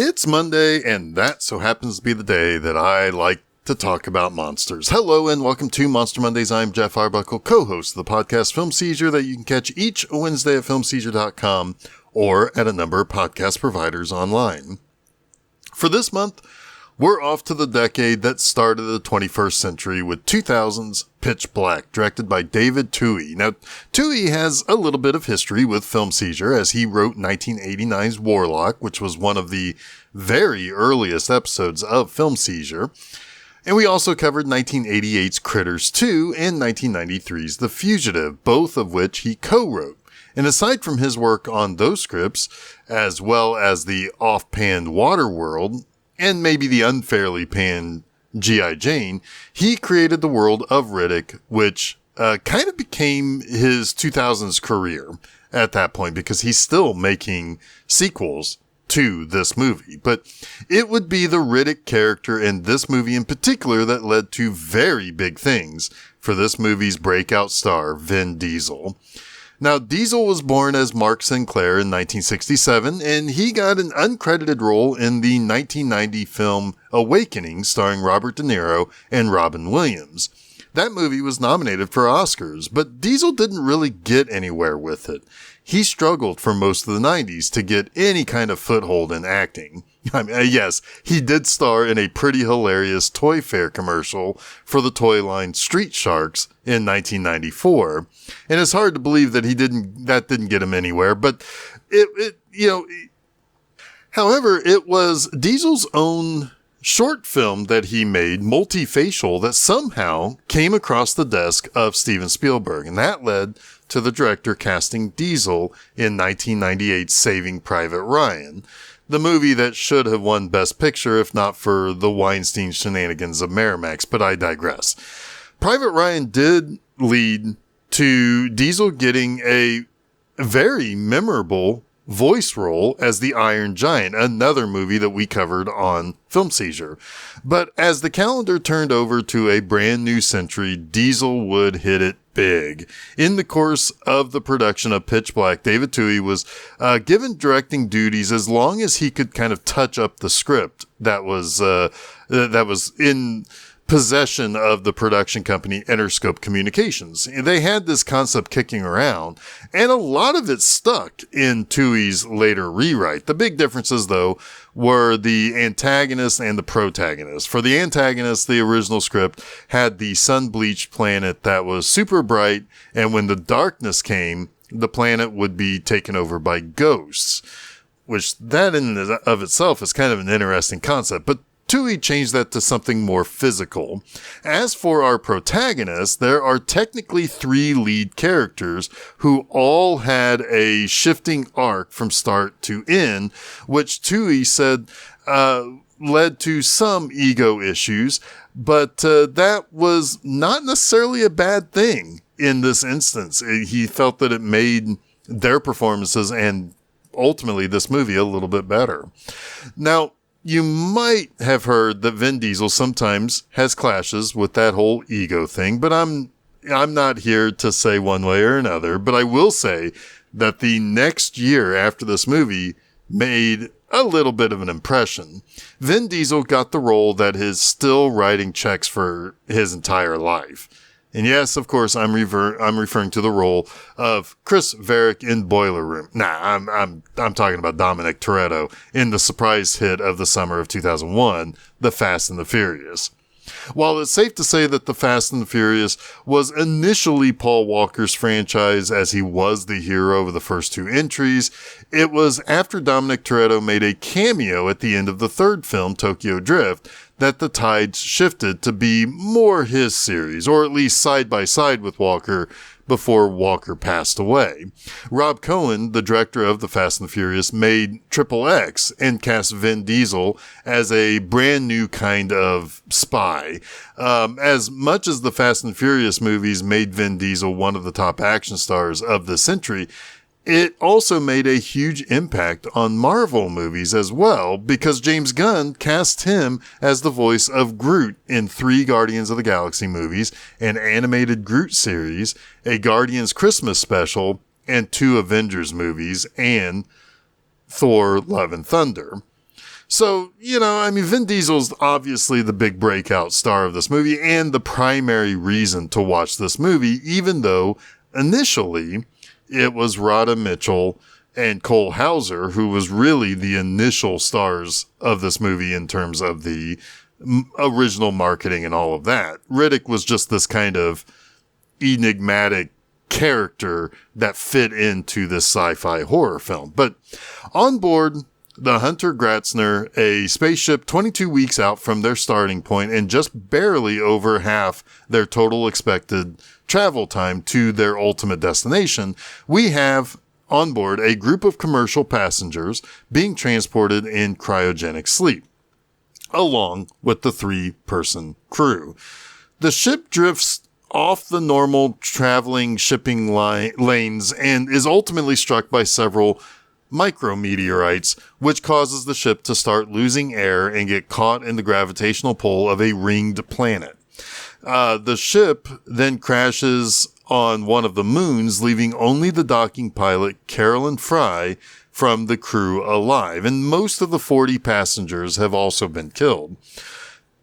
It's Monday, and that so happens to be the day that I like to talk about monsters. Hello, and welcome to Monster Mondays. I'm Jeff Arbuckle, co-host of the podcast Film Seizure that you can catch each Wednesday at filmseizure.com or at a number of podcast providers online. For this month, we're off to the decade that started the 21st century with 2000's Pitch Black, directed by David Twohy. Now, Twohy has a little bit of history with Film Seizure, as he wrote 1989's Warlock, which was one of the very earliest episodes of Film Seizure. And we also covered 1988's Critters 2 and 1993's The Fugitive, both of which he co-wrote. And aside from his work on those scripts, as well as the off-panned Waterworld, and maybe the unfairly panned G.I. Jane, he created the world of Riddick, which kind of became his 2000s career at that point, because he's still making sequels to this movie. But it would be the Riddick character in this movie in particular that led to very big things for this movie's breakout star, Vin Diesel. Now, Diesel was born as Mark Sinclair in 1967, and he got an uncredited role in the 1990 film Awakening, starring Robert De Niro and Robin Williams. That movie was nominated for Oscars, but Diesel didn't really get anywhere with it. He struggled for most of the 90s to get any kind of foothold in acting. I mean, yes, he did star in a pretty hilarious Toy Fair commercial for the toy line Street Sharks in 1994. And it's hard to believe that that didn't get him anywhere, but however, it was Diesel's own short film that he made, Multifacial, that somehow came across the desk of Steven Spielberg, and that led to the director casting Diesel in 1998's Saving Private Ryan, the movie that should have won Best Picture if not for the Weinstein shenanigans of Miramax, but I digress. Private Ryan did lead to Diesel getting a very memorable voice role as the Iron Giant, another movie that we covered on Film Seizure. But as the calendar turned over to a brand new century, Diesel would hit it big. In the course of the production of Pitch Black, David Twohy was given directing duties as long as he could kind of touch up the script that was in possession of the production company Interscope Communications. They had this concept kicking around, and a lot of it stuck in Twohy's later rewrite. The big differences, though, were the antagonist and the protagonist. For the antagonist, the original script had the sun-bleached planet that was super bright, and when the darkness came, the planet would be taken over by ghosts, which that in and of itself is kind of an interesting concept, but Twohy changed that to something more physical. As for our protagonists, there are technically 3 lead characters who all had a shifting arc from start to end, which Twohy said led to some ego issues, but that was not necessarily a bad thing in this instance. He felt that it made their performances and ultimately this movie a little bit better. Now, you might have heard that Vin Diesel sometimes has clashes with that whole ego thing, but I'm not here to say one way or another, but I will say that the next year after this movie made a little bit of an impression. Vin Diesel got the role that is still writing checks for his entire life. And yes, of course, I'm referring to the role of Chris Varick in Boiler Room. I'm talking about Dominic Toretto in the surprise hit of the summer of 2001, The Fast and the Furious. While it's safe to say that The Fast and the Furious was initially Paul Walker's franchise, as he was the hero of the first 2 entries, it was after Dominic Toretto made a cameo at the end of the 3rd film, Tokyo Drift, that the tides shifted to be more his series, or at least side by side with Walker, before Walker passed away. Rob Cohen, the director of The Fast and the Furious, made Triple X and cast Vin Diesel as a brand new kind of spy. As much as the Fast and Furious movies made Vin Diesel one of the top action stars of the century, it also made a huge impact on Marvel movies as well, because James Gunn cast him as the voice of Groot in 3 Guardians of the Galaxy movies, an animated Groot series, a Guardians Christmas special, and 2 Avengers movies, and Thor: Love and Thunder. So, Vin Diesel's obviously the big breakout star of this movie and the primary reason to watch this movie, even though initially it was Radha Mitchell and Cole Hauser who was really the initial stars of this movie in terms of the original marketing and all of that. Riddick was just this kind of enigmatic character that fit into this sci-fi horror film. But on board the Hunter Gratzner, a spaceship 22 weeks out from their starting point and just barely over half their total expected travel time to their ultimate destination, we have on board a group of commercial passengers being transported in cryogenic sleep, along with the 3-person crew. The ship drifts off the normal traveling shipping lanes and is ultimately struck by several micrometeorites, which causes the ship to start losing air and get caught in the gravitational pull of a ringed planet. The ship then crashes on one of the moons, leaving only the docking pilot, Carolyn Fry, from the crew alive, and most of the 40 passengers have also been killed.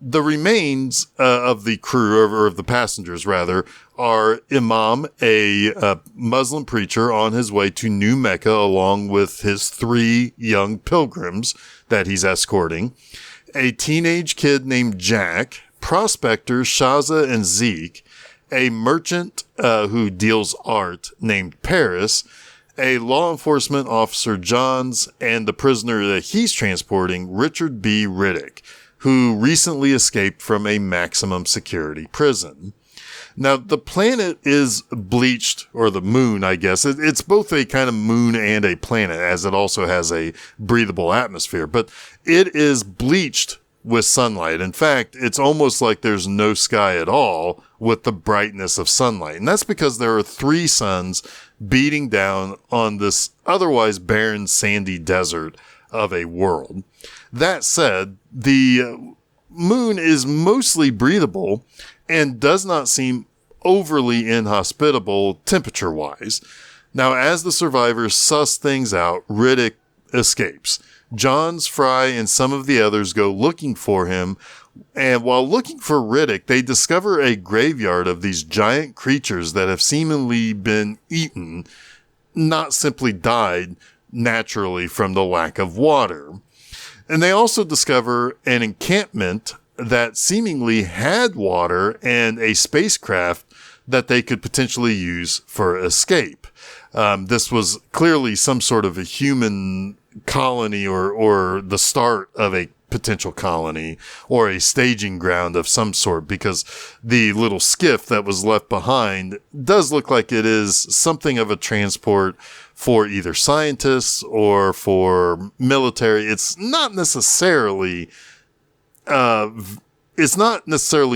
The remains of the crew, or of the passengers rather, are Imam, a Muslim preacher on his way to New Mecca along with his 3 young pilgrims that he's escorting, a teenage kid named Jack, prospectors Shaza and Zeke, a merchant who deals art named Paris, a law enforcement officer Johns, and the prisoner that he's transporting, Richard B. Riddick, who recently escaped from a maximum security prison. Now, the planet is bleached, or the moon, I guess. It's both a kind of moon and a planet, as it also has a breathable atmosphere, but it is bleached with sunlight. In fact, it's almost like there's no sky at all with the brightness of sunlight. And that's because there are 3 suns beating down on this otherwise barren, sandy desert of a world. That said, the moon is mostly breathable and does not seem overly inhospitable temperature-wise. Now, as the survivors suss things out, Riddick escapes. Johns, Fry, and some of the others go looking for him, and while looking for Riddick, they discover a graveyard of these giant creatures that have seemingly been eaten, not simply died naturally from the lack of water. And they also discover an encampment that seemingly had water and a spacecraft that they could potentially use for escape. This was clearly some sort of a human colony or the start of a potential colony or a staging ground of some sort, because the little skiff that was left behind does look like it is something of a transport for either scientists or for military. It's not necessarily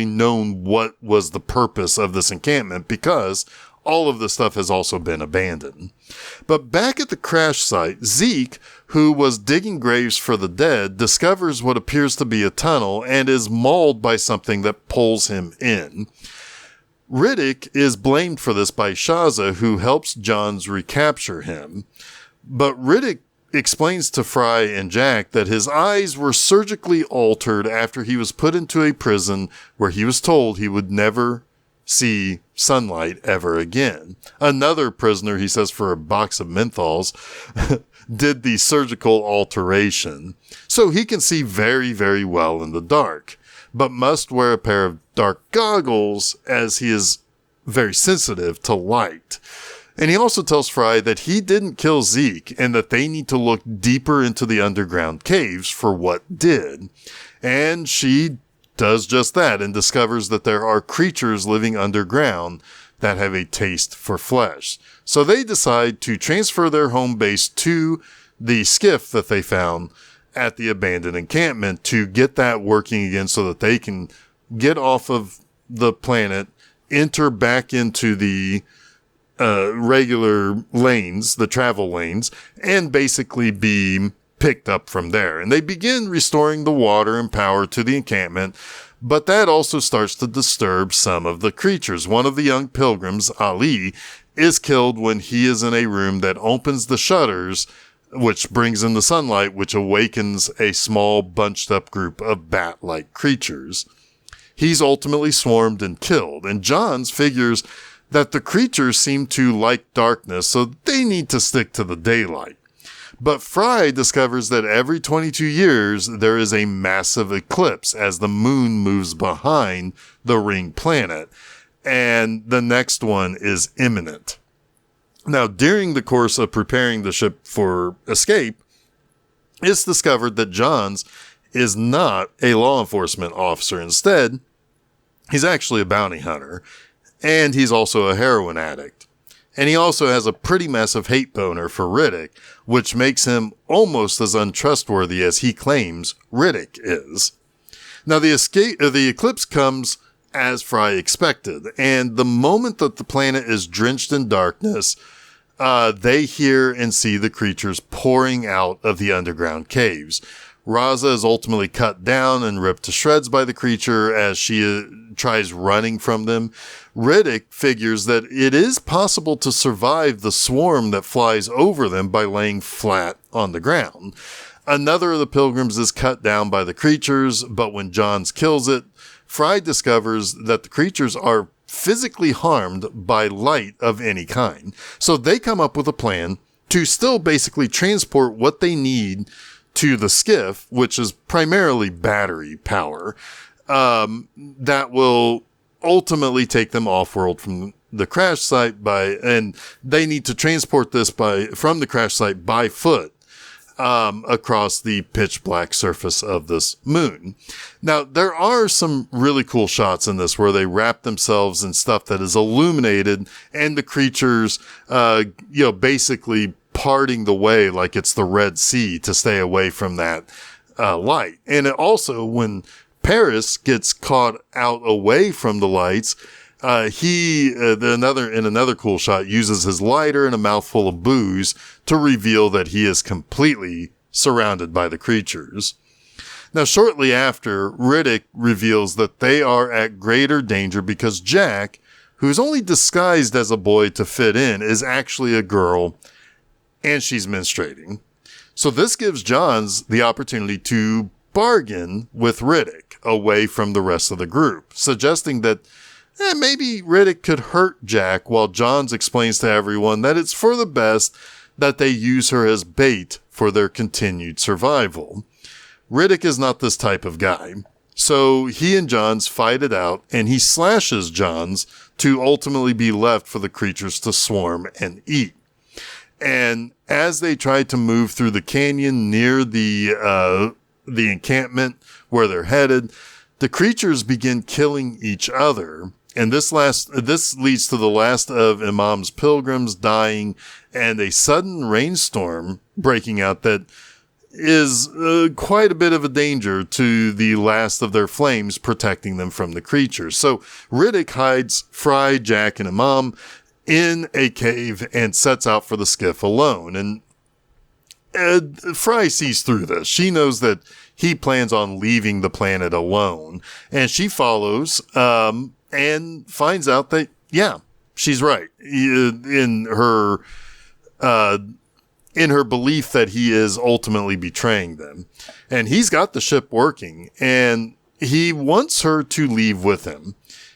known what was the purpose of this encampment, because all of the stuff has also been abandoned. But back at the crash site, Zeke, who was digging graves for the dead, discovers what appears to be a tunnel and is mauled by something that pulls him in. Riddick is blamed for this by Shaza, who helps Johns recapture him. But Riddick explains to Fry and Jack that his eyes were surgically altered after he was put into a prison where he was told he would never see sunlight ever again. Another prisoner, he says, for a box of menthols, did the surgical alteration. So he can see very, very well in the dark, but must wear a pair of dark goggles as he is very sensitive to light. And he also tells Fry that he didn't kill Zeke and that they need to look deeper into the underground caves for what did. And she does just that and discovers that there are creatures living underground that have a taste for flesh. So they decide to transfer their home base to the skiff that they found at the abandoned encampment to get that working again so that they can get off of the planet, enter back into the regular lanes, the travel lanes, and basically be picked up from there. And they begin restoring the water and power to the encampment, but that also starts to disturb some of the creatures. One of the young pilgrims, Ali, is killed when he is in a room that opens the shutters which brings in the sunlight, which awakens a small bunched up group of bat-like creatures. He's ultimately swarmed and killed, and Johns figures that the creatures seem to like darkness, so they need to stick to the daylight. But Fry discovers that every 22 years, there is a massive eclipse as the moon moves behind the ring planet, and the next one is imminent. Now, during the course of preparing the ship for escape, it's discovered that Johns is not a law enforcement officer. Instead, he's actually a bounty hunter, and he's also a heroin addict. And he also has a pretty massive hate boner for Riddick, which makes him almost as untrustworthy as he claims Riddick is. Now, the eclipse comes as Fry expected, and the moment that the planet is drenched in darkness, they hear and see the creatures pouring out of the underground caves. Raza is ultimately cut down and ripped to shreds by the creature as she tries running from them. Riddick figures that it is possible to survive the swarm that flies over them by laying flat on the ground. Another of the pilgrims is cut down by the creatures, but when Johns kills it, Fry discovers that the creatures are physically harmed by light of any kind. So they come up with a plan to still basically transport what they need to the skiff, which is primarily battery power, that will ultimately take them off-world from the crash site and they need to transport this from the crash site by foot, across the pitch black surface of this moon. Now, there are some really cool shots in this where they wrap themselves in stuff that is illuminated and the creatures, basically parting the way like it's the Red Sea to stay away from that light. And it also, when Paris gets caught out away from the lights, in another cool shot, uses his lighter and a mouthful of booze to reveal that he is completely surrounded by the creatures. Now, shortly after, Riddick reveals that they are at greater danger because Jack, who's only disguised as a boy to fit in, is actually a girl, and she's menstruating. So this gives Johns the opportunity to bargain with Riddick away from the rest of the group, suggesting that maybe Riddick could hurt Jack, while Johns explains to everyone that it's for the best that they use her as bait for their continued survival. Riddick is not this type of guy, so he and Johns fight it out, and he slashes Johns to ultimately be left for the creatures to swarm and eat. And as they try to move through the canyon near the encampment where they're headed, the creatures begin killing each other. And this leads to the last of Imam's pilgrims dying and a sudden rainstorm breaking out that is quite a bit of a danger to the last of their flames, protecting them from the creatures. So Riddick hides Fry, Jack, and Imam in a cave and sets out for the skiff alone. And Fry sees through this. She knows that he plans on leaving the planet alone, and she follows and finds out that, yeah, she's right in her belief that he is ultimately betraying them. And he's got the ship working, and he wants her to leave with him.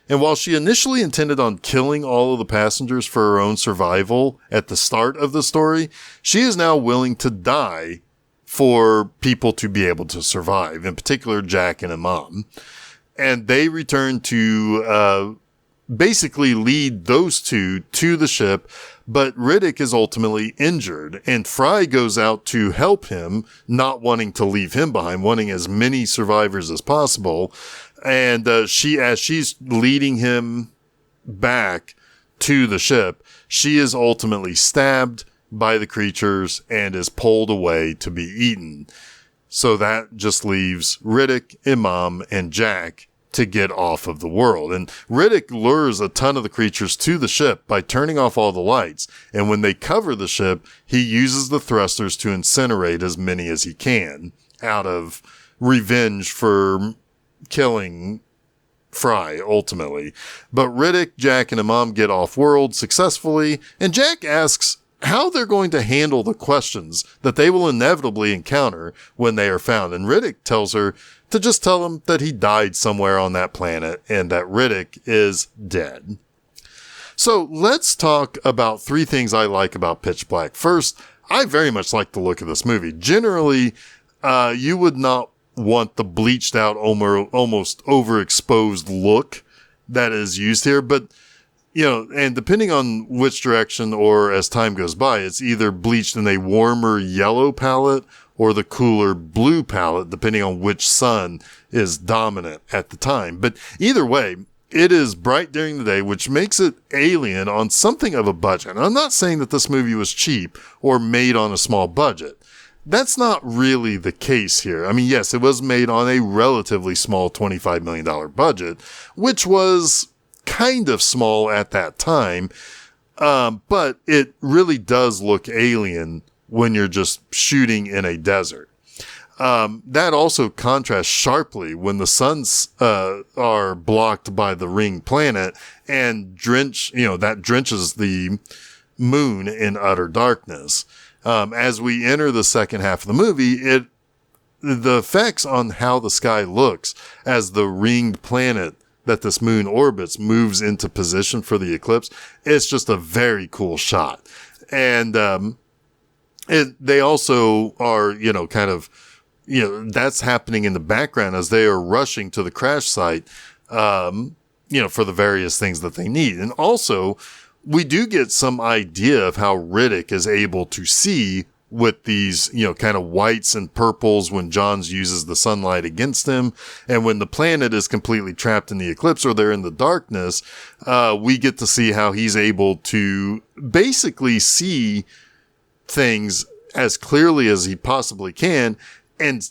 And while she initially intended on killing all of the passengers for her own survival at the start of the story, she is now willing to die for people to be able to survive, in particular Jack and Imam. And they return to basically lead those two to the ship, but Riddick is ultimately injured, and Fry goes out to help him, not wanting to leave him behind, wanting as many survivors as possible. And as she's leading him back to the ship, she is ultimately stabbed by the creatures and is pulled away to be eaten. So that just leaves Riddick, Imam, and Jack to get off of the world. And Riddick lures a ton of the creatures to the ship by turning off all the lights. And when they cover the ship, he uses the thrusters to incinerate as many as he can out of revenge for killing Fry, ultimately. But Riddick, Jack, and Imam get off-world successfully, and Jack asks how they're going to handle the questions that they will inevitably encounter when they are found. And Riddick tells her to just tell him that he died somewhere on that planet and that Riddick is dead. So let's talk about 3 things I like about Pitch Black. First, I very much like the look of this movie. Generally, you would not want the bleached out, almost overexposed look that is used here, but and depending on which direction or as time goes by, it's either bleached in a warmer yellow palette or the cooler blue palette, depending on which sun is dominant at the time. But either way, it is bright during the day, which makes it alien on something of a budget. And I'm not saying that this movie was cheap or made on a small budget. That's not really the case here. I mean, yes, it was made on a relatively small $25 million budget, which was kind of small at that time, but it really does look alien when you're just shooting in a desert. That also contrasts sharply when the suns are blocked by the ringed planet and that drenches the moon in utter darkness. As we enter the second half of the movie, the effects on how the sky looks as the ringed planet that this moon orbits moves into position for the eclipse, it's just a very cool shot. And they also are, that's happening in the background as they are rushing to the crash site, for the various things that they need. And also, we do get some idea of how Riddick is able to see with these, kind of whites and purples when Johns uses the sunlight against him. And when the planet is completely trapped in the eclipse or they're in the darkness, we get to see how he's able to basically see things as clearly as he possibly can. And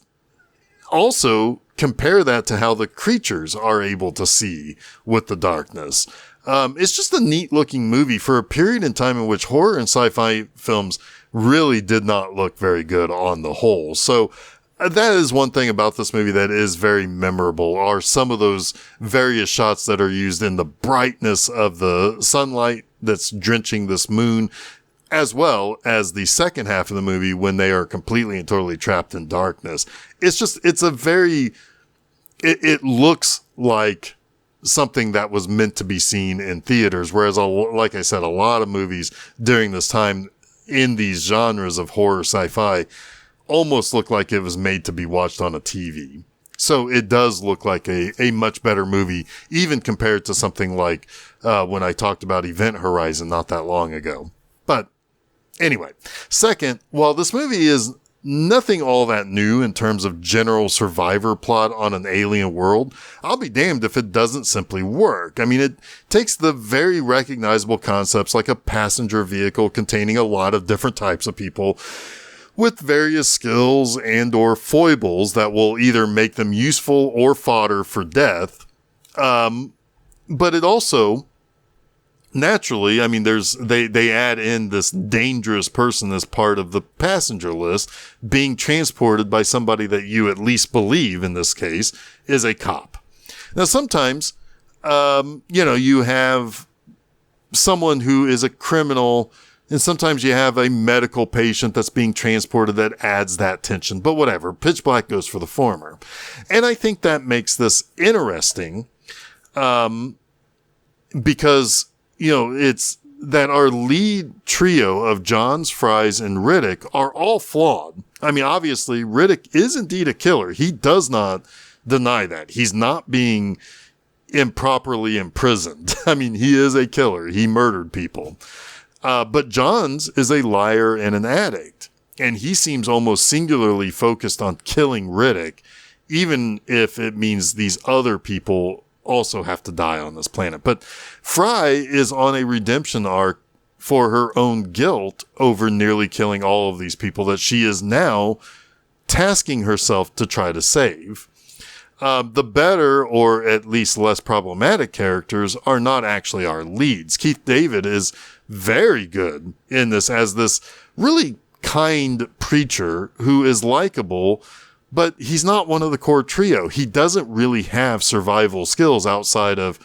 also compare that to how the creatures are able to see with the darkness. It's just a neat looking movie for a period in time in which horror and sci-fi films really did not look very good on the whole. So that is one thing about this movie that is very memorable, are some of those various shots that are used in the brightness of the sunlight that's drenching this moon, as well as the second half of the movie when they are completely and totally trapped in darkness. It looks like something that was meant to be seen in theaters. Whereas, like I said, a lot of movies during this time in these genres of horror sci-fi almost look like it was made to be watched on a TV. So it does look like a much better movie, even compared to something like when I talked about Event Horizon not that long ago. But anyway, second, while this movie is nothing all that new in terms of general survivor plot on an alien world, I'll be damned if it doesn't simply work. I mean, it takes the very recognizable concepts like a passenger vehicle containing a lot of different types of people with various skills and or foibles that will either make them useful or fodder for death. But it also, naturally, I mean, they add in this dangerous person as part of the passenger list being transported by somebody that you at least believe, in this case, is a cop. Now, sometimes, you have someone who is a criminal, and sometimes you have a medical patient that's being transported that adds that tension. But whatever, Pitch Black goes for the former. And I think that makes this interesting, because it's that our lead trio of Johns, Fries, and Riddick are all flawed. I mean, obviously, Riddick is indeed a killer. He does not deny that. He's not being improperly imprisoned. I mean, he is a killer. He murdered people. But Johns is a liar and an addict. And he seems almost singularly focused on killing Riddick, even if it means these other people also have to die on this planet. But Fry is on a redemption arc for her own guilt over nearly killing all of these people that she is now tasking herself to try to save. The better, or at least less problematic characters are not actually our leads. Keith David is very good in this as this really kind preacher who is likable, but he's not one of the core trio. He doesn't really have survival skills outside of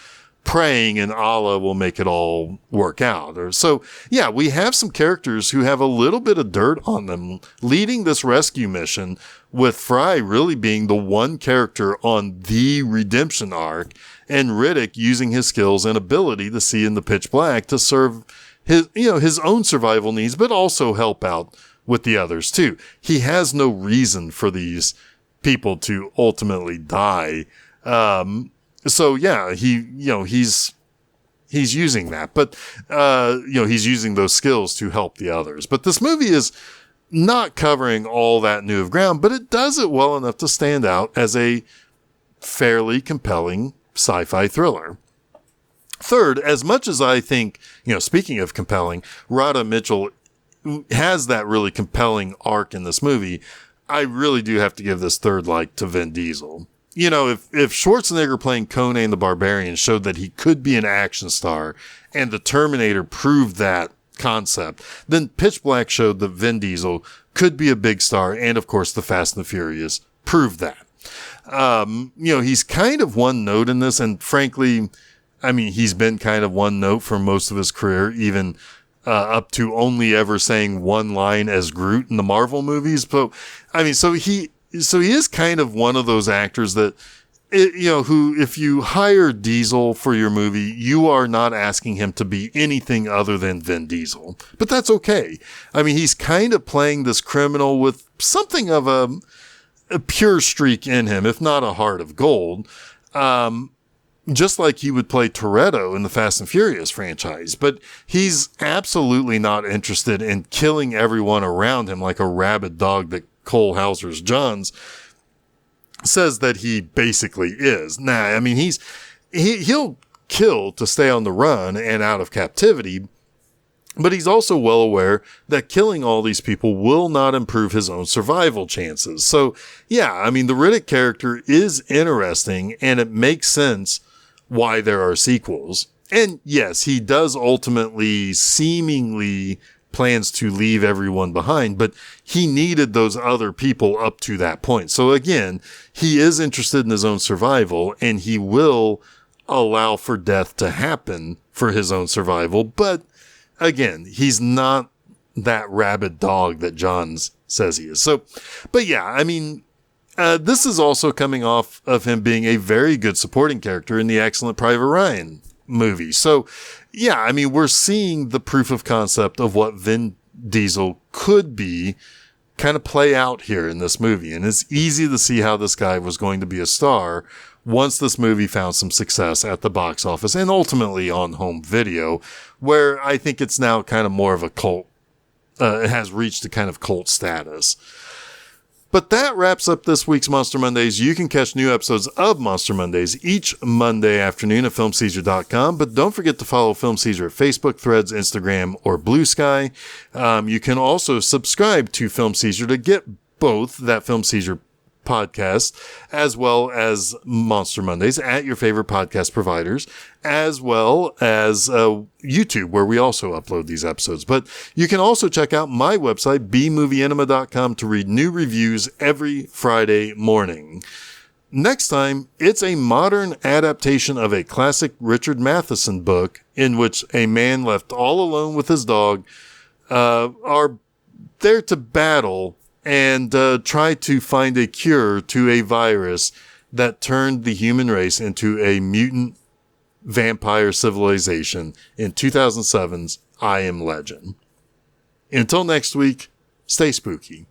praying and Allah will make it all work out. Or so, yeah, we have some characters who have a little bit of dirt on them leading this rescue mission, with Fry really being the one character on the redemption arc, and Riddick using his skills and ability to see in the pitch black to serve his own survival needs, but also help out with the others too. He has no reason for these people to ultimately die. So yeah, he's using that, but, he's using those skills to help the others. But this movie is not covering all that new of ground, but it does it well enough to stand out as a fairly compelling sci-fi thriller. Third, as much as I think, speaking of compelling, Radha Mitchell has that really compelling arc in this movie, I really do have to give this third like to Vin Diesel. If Schwarzenegger playing Conan the Barbarian showed that he could be an action star, and the Terminator proved that concept, then Pitch Black showed that Vin Diesel could be a big star, and of course the Fast and the Furious proved that. He's kind of one note in this, and frankly, he's been kind of one note for most of his career, even up to only ever saying one line as Groot in the Marvel movies. But so he is kind of one of those actors that, who, if you hire Diesel for your movie, you are not asking him to be anything other than Vin Diesel. But that's okay. He's kind of playing this criminal with something of a pure streak in him, if not a heart of gold. Just like he would play Toretto in the Fast and Furious franchise. But he's absolutely not interested in killing everyone around him like a rabid dog that Cole Hauser's Johns says that he basically is. Nah, he'll kill to stay on the run and out of captivity, but he's also well aware that killing all these people will not improve his own survival chances. So yeah, the Riddick character is interesting, and it makes sense why there are sequels. And yes, he does ultimately seemingly plans to leave everyone behind, but he needed those other people up to that point. So again, he is interested in his own survival, and he will allow for death to happen for his own survival. But again, he's not that rabid dog that Johns says he is. So, but yeah, this is also coming off of him being a very good supporting character in the Excellent Private Ryan movie. So yeah, we're seeing the proof of concept of what Vin Diesel could be kind of play out here in this movie. And it's easy to see how this guy was going to be a star once this movie found some success at the box office and ultimately on home video, where I think it's now kind of more of a cult. It has reached a kind of cult status. But that wraps up this week's Monster Mondays. You can catch new episodes of Monster Mondays each Monday afternoon at filmseizure.com. But don't forget to follow Film Seizure at Facebook, Threads, Instagram, or Blue Sky. You can also subscribe to Film Seizure to get both that Film Seizure podcast as well as Monster Mondays at your favorite podcast providers, as well as YouTube, where we also upload these episodes. But you can also check out my website, bmovieenema.com, to read new reviews every Friday morning. Next time, it's a modern adaptation of a classic Richard Matheson book in which a man left all alone with his dog are there to battle and try to find a cure to a virus that turned the human race into a mutant vampire civilization in 2007's I Am Legend. Until next week, stay spooky.